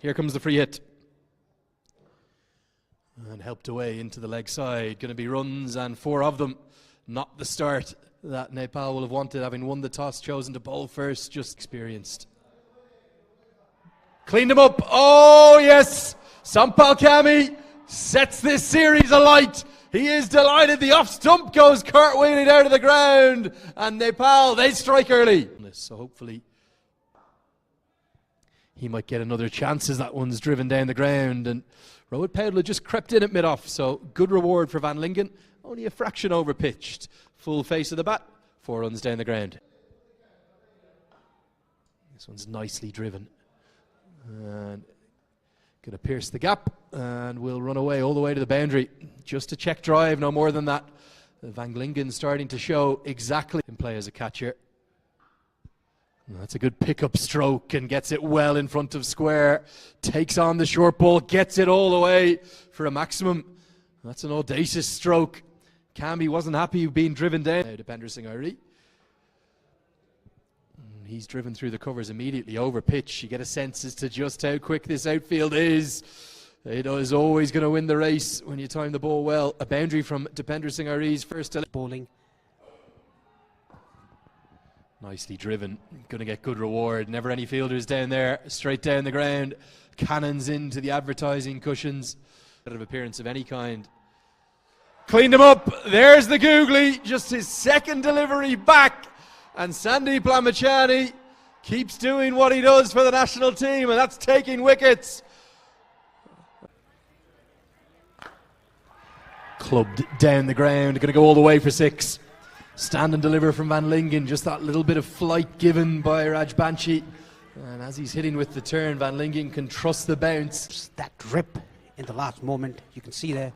Here comes the free hit. And helped away into the leg side. Going to be runs, and 4 of them. Not the start that Nepal will have wanted, having won the toss, chosen to bowl first, just experienced. Cleaned him up. Oh, yes! Sampal Kami sets this series alight. He is delighted. The off stump goes cartwheeling out of the ground. And Nepal, they strike early. So hopefully he might get another chance as that one's driven down the ground. And Rohit Paudla just crept in at mid-off, so good reward for Van Lingen. Only a fraction over pitched. Full face of the bat, 4 runs down the ground. This one's nicely driven. And going to pierce the gap and will run away all the way to the boundary. Just a check drive, no more than that. Van Lingen starting to show exactly in play as a catcher. That's a good pickup stroke and gets it well in front of square. Takes on the short ball, gets it all the way for a maximum. That's an audacious stroke. Camby wasn't happy being driven down. Now to Bender Singh Ari. He's driven through the covers immediately over pitch. You get a sense as to just how quick this outfield is. It is always going to win the race when you time the ball well. A boundary from Dipender Singh Ari's first bowling. Nicely driven, going to get good reward. Never any fielders down there, straight down the ground. Cannons into the advertising cushions. Bit of appearance of any kind. Cleaned him up, there's the googly, just his second delivery back. And Sandeep Lamachani keeps doing what he does for the national team, and that's taking wickets. Clubbed down the ground, going to go all the way for 6. Stand and deliver from Van Lingen, just that little bit of flight given by Raj Banshi. And as he's hitting with the turn, Van Lingen can trust the bounce. That rip in the last moment, you can see there,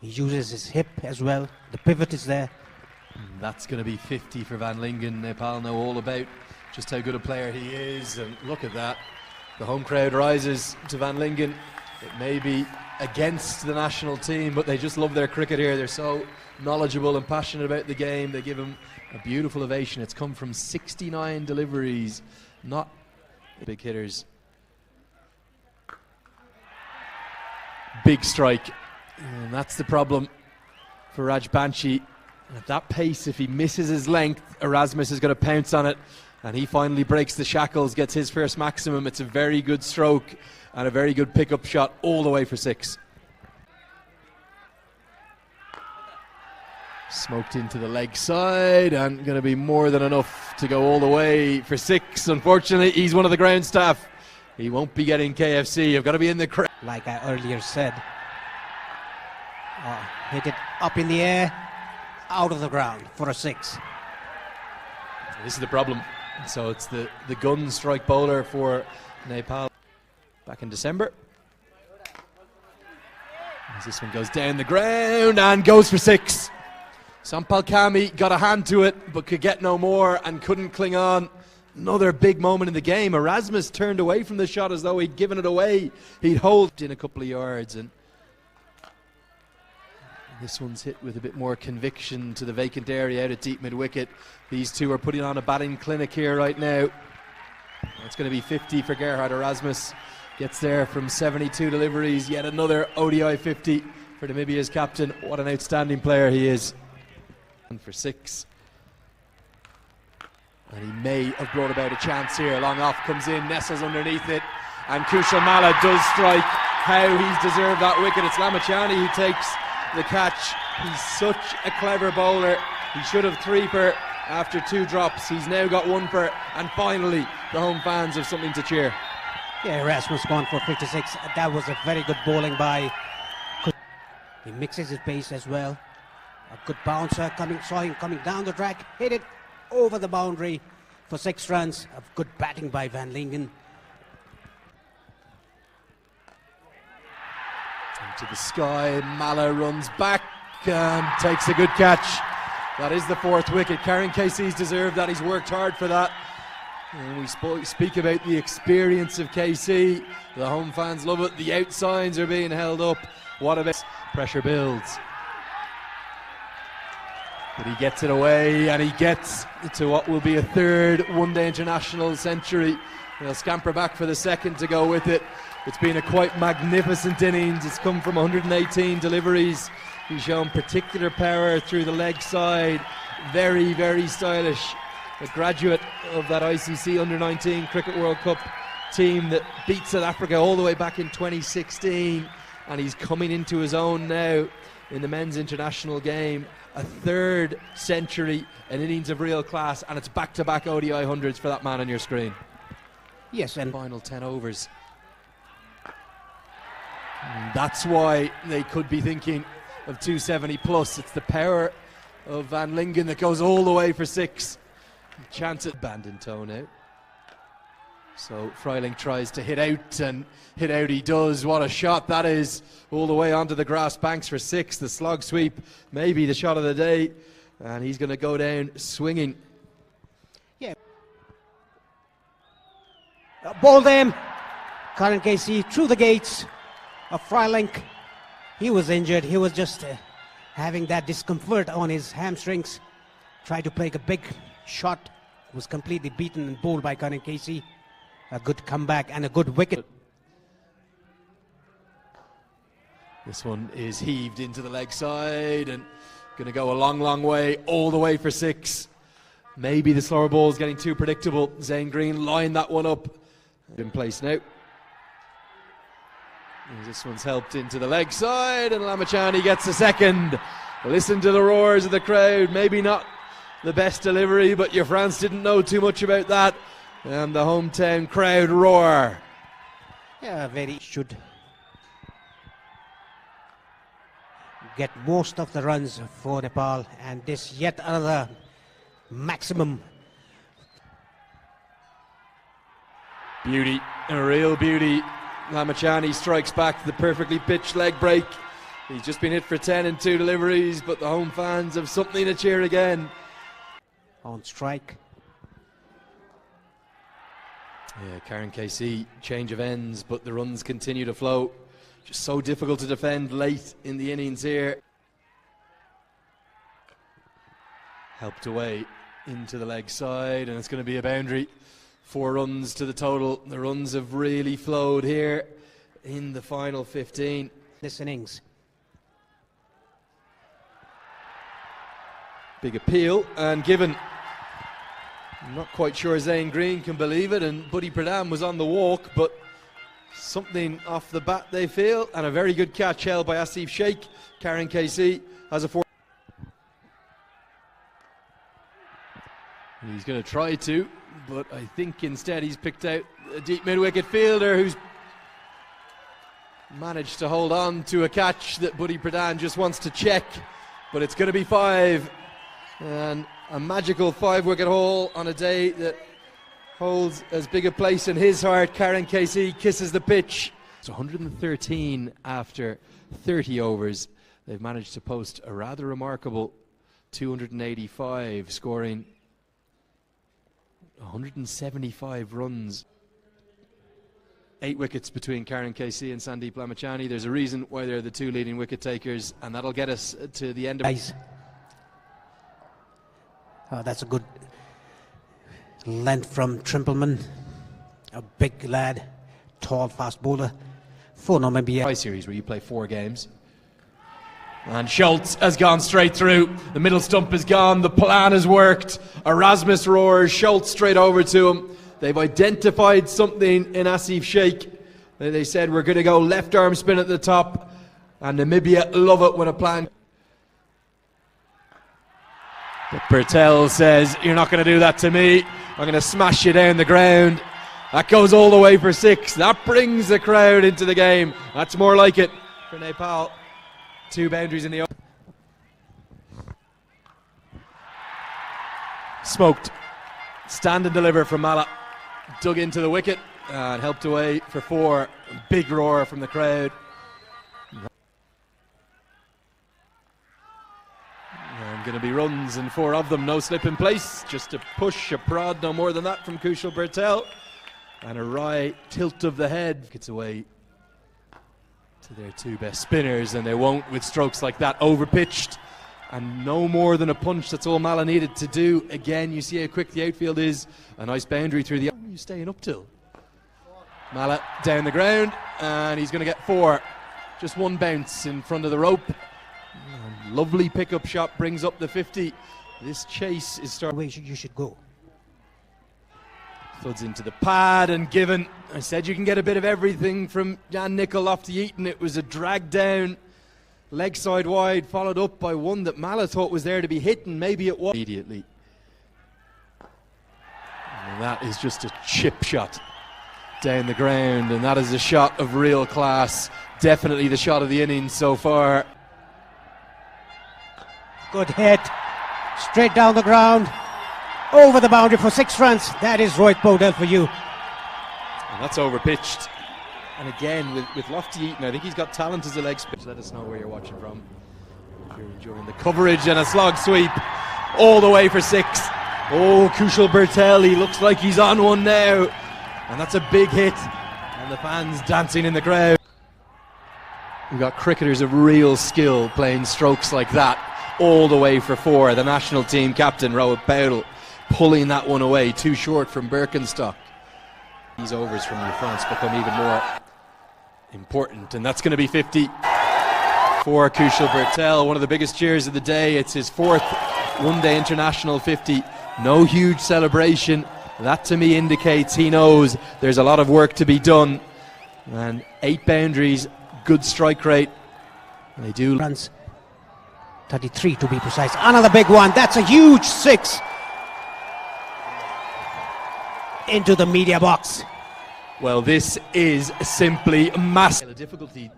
he uses his hip as well, the pivot is there. And that's going to be 50 for Van Lingen. Nepal know all about just how good a player he is, and look at that. The home crowd rises to Van Lingen. It may be against the national team, but they just love their cricket here. They're so knowledgeable and passionate about the game. They give him a beautiful ovation. It's come from 69 deliveries, not big hitters. Big strike, and that's the problem for Raj Banshi. At that pace, if he misses his length, Erasmus is going to pounce on it, and he finally breaks the shackles, gets his first maximum. It's a very good stroke and a very good pickup shot all the way for 6. Smoked into the leg side, and going to be more than enough to go all the way for 6. Unfortunately, he's one of the ground staff. He won't be getting KFC. You've got to be in the crowd. Like I earlier said, hit it up in the air, out of the ground for a 6. This is the problem. So it's the gun strike bowler for Nepal back in December. As this one goes down the ground and goes for 6. Sampal Kami got a hand to it but could get no more and couldn't cling on. Another big moment in the game. Erasmus turned away from the shot as though he'd given it away. He'd hold in a couple of yards, and this one's hit with a bit more conviction to the vacant area out at deep mid-wicket. These two are putting on a batting clinic here right now. It's going to be 50 for Gerhard Erasmus. Gets there from 72 deliveries. Yet another ODI 50 for Namibia's captain. What an outstanding player he is. And for 6. And he may have brought about a chance here. Long off comes in, nestles underneath it. And Kushal Mala does strike. How he's deserved that wicket. It's Lamachani who takes the catch. He's such a clever bowler. He should have 3 per after 2 drops. He's now got 1 per, and finally the home fans have something to cheer. Yeah, Erasmus gone for 56. That was a very good bowling by. He mixes his pace as well. A good bouncer saw him coming down the track, hit it over the boundary for 6 runs. A good batting by Van Lingen. To the sky, Mala runs back and takes a good catch. That is the 4th wicket. Karen KC's deserved that. He's worked hard for that. And we speak about the experience of KC. The home fans love it. The outsigns are being held up. What a bit. Pressure builds. But he gets it away, and he gets to what will be a 3rd one-day international century. They'll scamper back for the second to go with it. It's been a quite magnificent innings. It's come from 118 deliveries. He's shown particular power through the leg side. Very, very stylish. A graduate of that ICC Under-19 Cricket World Cup team that beat South Africa all the way back in 2016. And he's coming into his own now in the men's international game. A third century, an innings of real class, and it's back-to-back ODI hundreds for that man on your screen. Yes, and final 10 overs. And that's why they could be thinking of 270 plus. It's the power of Van Lingen that goes all the way for 6. Chance at Bandon toe now. So Freiling tries to hit out, and hit out he does. What a shot that is, all the way onto the grass banks for 6. The slog sweep, maybe the shot of the day, and he's going to go down swinging. Yeah. Bowled him. Karen Casey through the gates of Freiling. He was injured. He was just having that discomfort on his hamstrings. Tried to play a big shot. Was completely beaten and bowled by Karen Casey. A good comeback and a good wicket. This one is heaved into the leg side and going to go a long, long way, all the way for 6. Maybe the slower ball is getting too predictable. Zane Green lined that one up. In place now. And this one's helped into the leg side, and Lamachani gets a second. Listen to the roars of the crowd. Maybe not the best delivery, but your France didn't know too much about that. And the hometown crowd roar. Yeah, very should get most of the runs for Nepal, and this yet another maximum. Beauty, a real beauty. Lamachani strikes back the perfectly pitched leg break. He's just been hit for 10 in 2 deliveries, but the home fans have something to cheer again. On strike. Yeah, Karen KC, change of ends, but the runs continue to flow. Just so difficult to defend late in the innings here. Helped away into the leg side, and it's going to be a boundary. 4 runs to the total. The runs have really flowed here in the final 15. This innings. Big appeal and given. I'm not quite sure Zane Green can believe it, and Buddy Pradhan was on the walk, but something off the bat they feel, and a very good catch held by Asif Sheikh. Karen KC has a 4. He's going to try to, but I think instead he's picked out a deep mid-wicket fielder who's managed to hold on to a catch that Buddy Pradhan just wants to check, but it's going to be 5. And a magical 5-wicket haul on a day that holds as big a place in his heart. Karen KC kisses the pitch. It's 113 after 30 overs. They've managed to post a rather remarkable 285, scoring 175 runs. 8 wickets between Karen KC and Sandeep Lamachani. There's a reason why they're the 2 leading wicket takers, and that'll get us to the end of it. That's a good length from Trimpleman. A big lad, tall, fast bowler. For Namibia. Series where you play 4 games. And Schultz has gone straight through. The middle stump is gone. The plan has worked. Erasmus roars. Schultz straight over to him. They've identified something in Asif Sheikh. They said we're going to go left arm spin at the top. And Namibia love it when a plan. But Bhurtel says, you're not going to do that to me. I'm going to smash you down the ground. That goes all the way for 6. That brings the crowd into the game. That's more like it for Nepal. 2 boundaries in the open. Smoked. Stand and deliver from Mala. Dug into the wicket and helped away for 4. Big roar from the crowd. And going to be runs, and 4 of them, no slip in place. Just a push, a prod, no more than that from Kushal Bhurtel. And a wry tilt of the head gets away to their 2 best spinners, and they won't with strokes like that. Overpitched, and no more than a punch. That's all Mala needed to do. Again, you see how quick the outfield is. A nice boundary through the... What are you staying up till? Mala down the ground, and he's going to get 4. Just one bounce in front of the rope. And lovely pickup shot brings up the 50. This chase is starting. Way you should go. Thuds into the pad and given. I said you can get a bit of everything from Jan Nicol Lofty-Eaton. It was a drag down, leg side wide, followed up by one that Mala thought was there to be hit, and maybe it was. Immediately. And that is just a chip shot down the ground, and that is a shot of real class. Definitely the shot of the innings so far. Good hit. Straight down the ground. Over the boundary for 6 runs. That is Rohit Bhurtel for you. And that's overpitched. And again, with Lofty-Eaton, I think he's got talent as a leg spin. Let us know where you're watching from. If you're enjoying the coverage, and a slog sweep all the way for 6. Oh, Kushal Bhurtel, he looks like he's on one now. And that's a big hit. And the fans dancing in the crowd. We've got cricketers of real skill playing strokes like that all the way for 4. The national team captain, Rohit Bhurtel, pulling that one away, too short from Birkenstock. These overs from your fronts become even more important, and that's going to be 50 for Kushal Bhurtel. One of the biggest cheers of the day. It's his 4th one-day international 50. No huge celebration. That to me indicates he knows there's a lot of work to be done. And 8 boundaries, good strike rate. They do. Runs 33 to be precise. Another big one. That's a huge 6. Into the media box. Well, this is simply massive. The difficulty.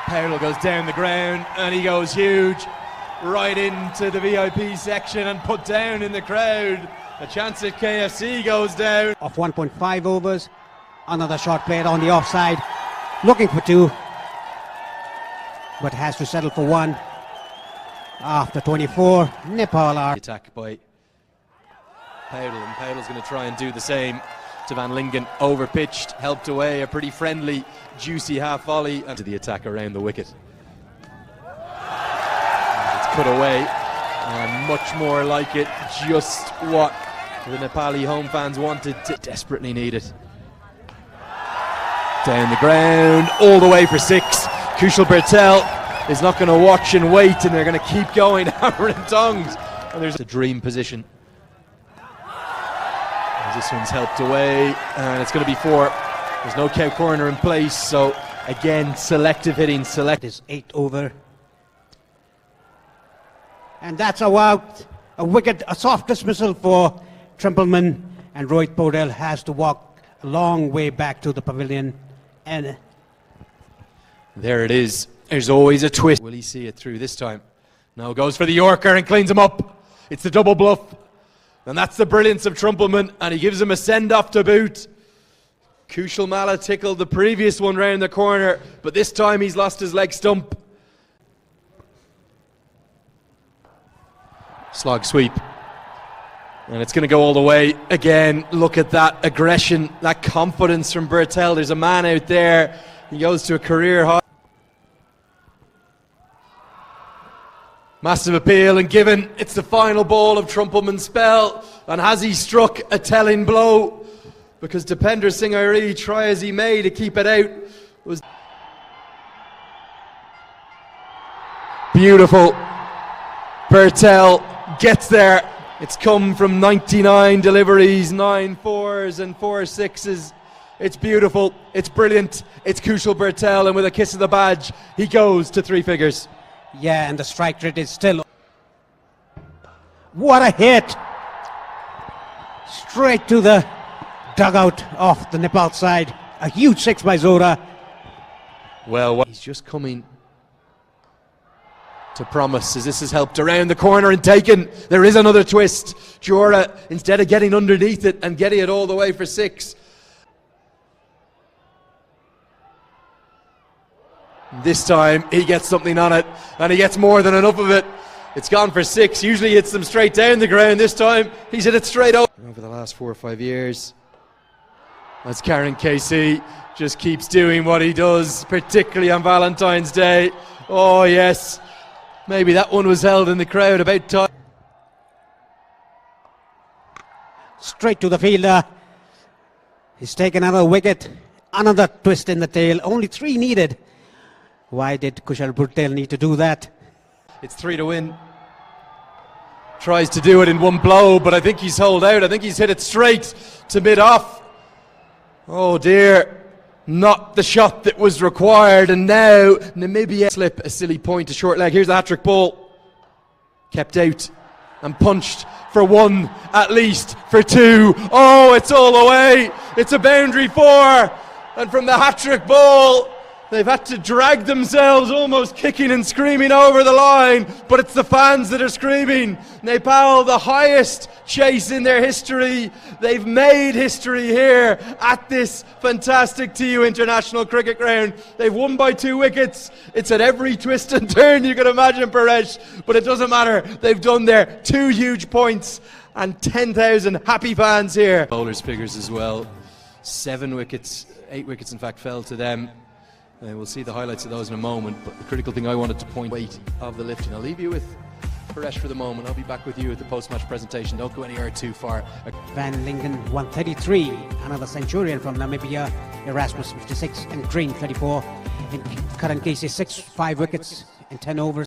Powell goes down the ground and he goes huge right into the VIP section and put down in the crowd. A chance at KFC goes down. Of 1.5 overs. Another shot played on the offside. Looking for 2. But has to settle for 1. After 24, Nepal are. Attack by Powell, and Powell's going to try and do the same to Van Lingen. Overpitched, helped away, a pretty friendly, juicy half volley, and to the attack around the wicket. And it's put away, and much more like it, just what the Nepali home fans wanted to desperately need it. Down the ground, all the way for 6. Kushal Bhurtel is not going to watch and wait, and they're going to keep going, hammer and tongs. And there's a dream position. This one's helped away, and it's going to be 4. There's no cow corner in place, so again, selective hitting. Is 8 over. And that's a wicket, a soft dismissal for Trimpleman, and Rohit Bhurtel has to walk a long way back to the pavilion. And there it is. There's always a twist. Will he see it through this time? No, goes for the Yorker and cleans him up. It's the double bluff. And that's the brilliance of Trumpleman, and he gives him a send-off to boot. Kushal Mala tickled the previous one round the corner, but this time he's lost his leg stump. Slog sweep. And it's going to go all the way. Again, look at that aggression, that confidence from Bhurtel. There's a man out there. He goes to a career high. Massive appeal and given. It's the final ball of Trumpleman's spell. And has he struck a telling blow? Because Dipender Singh Airi, try as he may to keep it out, was beautiful. Bhurtel gets there. It's come from 99 deliveries, 9 4s and 4 6s. It's beautiful. It's brilliant. It's Kushal Bhurtel, and with a kiss of the badge, he goes to 3 figures. yeah, and the strike rate is still. What a hit! Straight to the dugout off the Nepal side. A huge 6 by Zora. Well, he's just coming to promise, as this has helped around the corner and taken. There is another twist. Jora, instead of getting underneath it and getting it all the way for 6. This time he gets something on it, and he gets more than enough of it. It's gone for 6. Usually hits them straight down the ground. This time he's hit it straight over the last 4 or 5 years. As Karen KC just keeps doing what he does, particularly on Valentine's Day. Oh yes, maybe that one was held in the crowd about time. Straight to the fielder. He's taken another wicket, another twist in the tail, only 3 needed. Why did Kushal Bhurtel need to do that? It's 3 to win. Tries to do it in one blow, but I think he's holed out. I think he's hit it straight to mid-off. Oh dear, not the shot that was required, and now Namibia slip a silly point to short leg. Here's the hat-trick ball. Kept out and punched for 1, at least for 2. Oh, it's all away. It's a boundary 4, and from the hat-trick ball, they've had to drag themselves, almost kicking and screaming over the line, but it's the fans that are screaming. Nepal, the highest chase in their history. They've made history here at this fantastic TU International Cricket Ground. They've won by 2 wickets. It's at every twist and turn you can imagine, Paresh, but it doesn't matter. They've done their 2 huge points and 10,000 happy fans here. Bowlers' figures as well. 7 wickets, 8 wickets in fact fell to them. We'll see the highlights of those in a moment, but the critical thing I wanted to point weight of the lifting. I'll leave you with Paresh for the moment. I'll be back with you at the post-match presentation. Don't go anywhere too far. Van Lingen 133, another Centurion from Namibia, Erasmus 56 and Green 34. In current case is 5 wickets in 10 overs.